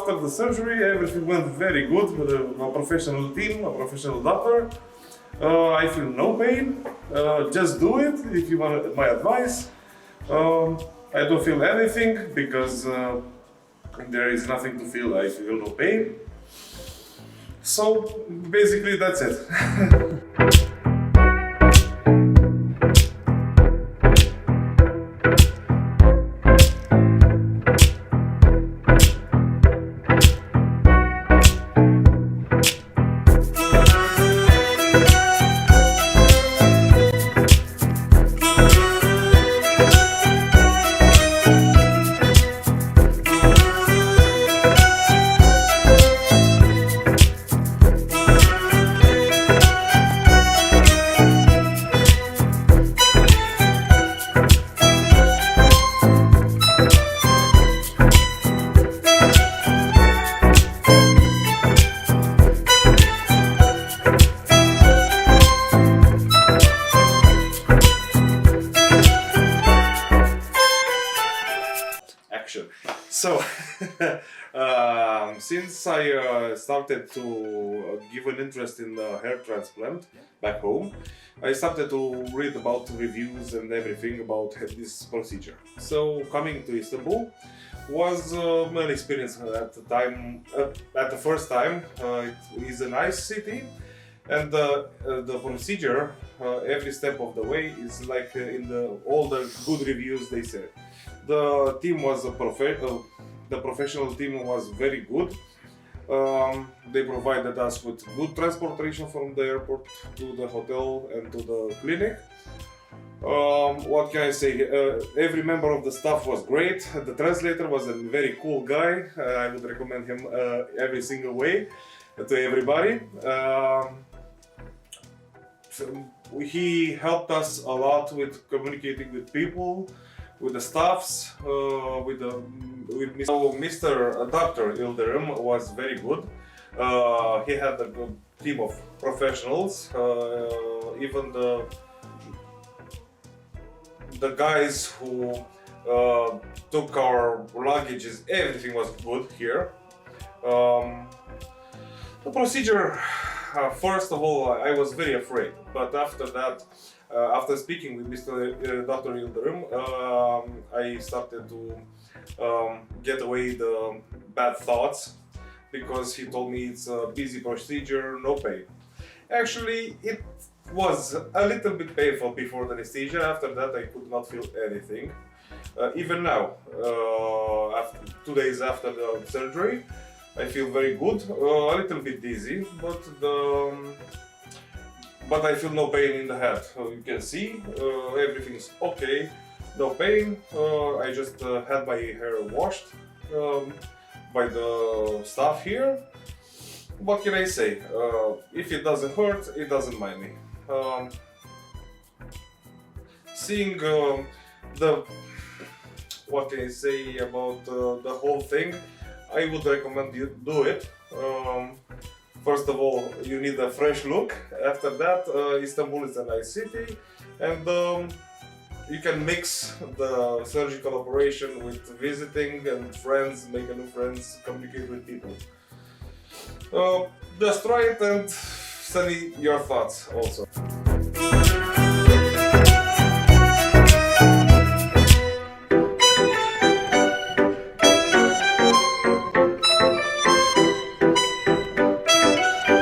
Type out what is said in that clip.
after the surgery, everything went very good with a professional team, a professional doctor. I feel no pain. Just do it if you want my advice. I don't feel anything because there is nothing to feel. I feel no pain. So basically that's it. So, since I started to give an interest in hair transplant back home, I started to read about reviews and everything about this procedure. So, coming to Istanbul was an experience at the time. At the first time, it is a nice city, and the procedure, every step of the way, is like in all the good reviews they said. The team was the professional team was very good. They provided us with good transportation from the airport to the hotel and to the clinic. What can I say? Every member of the staff was great. The translator was a very cool guy. I would recommend him every single way to everybody. He helped us a lot with communicating with people, with the staffs, with Mr. Dr. Ilderim was very good. He had a good team of professionals. Even the guys who took our luggages, everything was good here. The procedure, first of all, I was very afraid, but after that, after speaking with Dr. Ilderim, I started to get away the bad thoughts, because he told me it's a busy procedure, no pain. Actually, it was a little bit painful before the anesthesia. After that, I could not feel anything. Even now, after 2 days after the surgery, I feel very good, a little bit dizzy, but I feel no pain in the head. You can see everything's okay, no pain. I just had my hair washed by the staff here. What can I say? If it doesn't hurt, it doesn't mind me. Seeing what can I say about the whole thing, I would recommend you do it. First of all, you need a fresh look. After that, Istanbul is a nice city, and you can mix the surgical operation with visiting and friends, make new friends, communicate with people. Just try it and send me your thoughts also.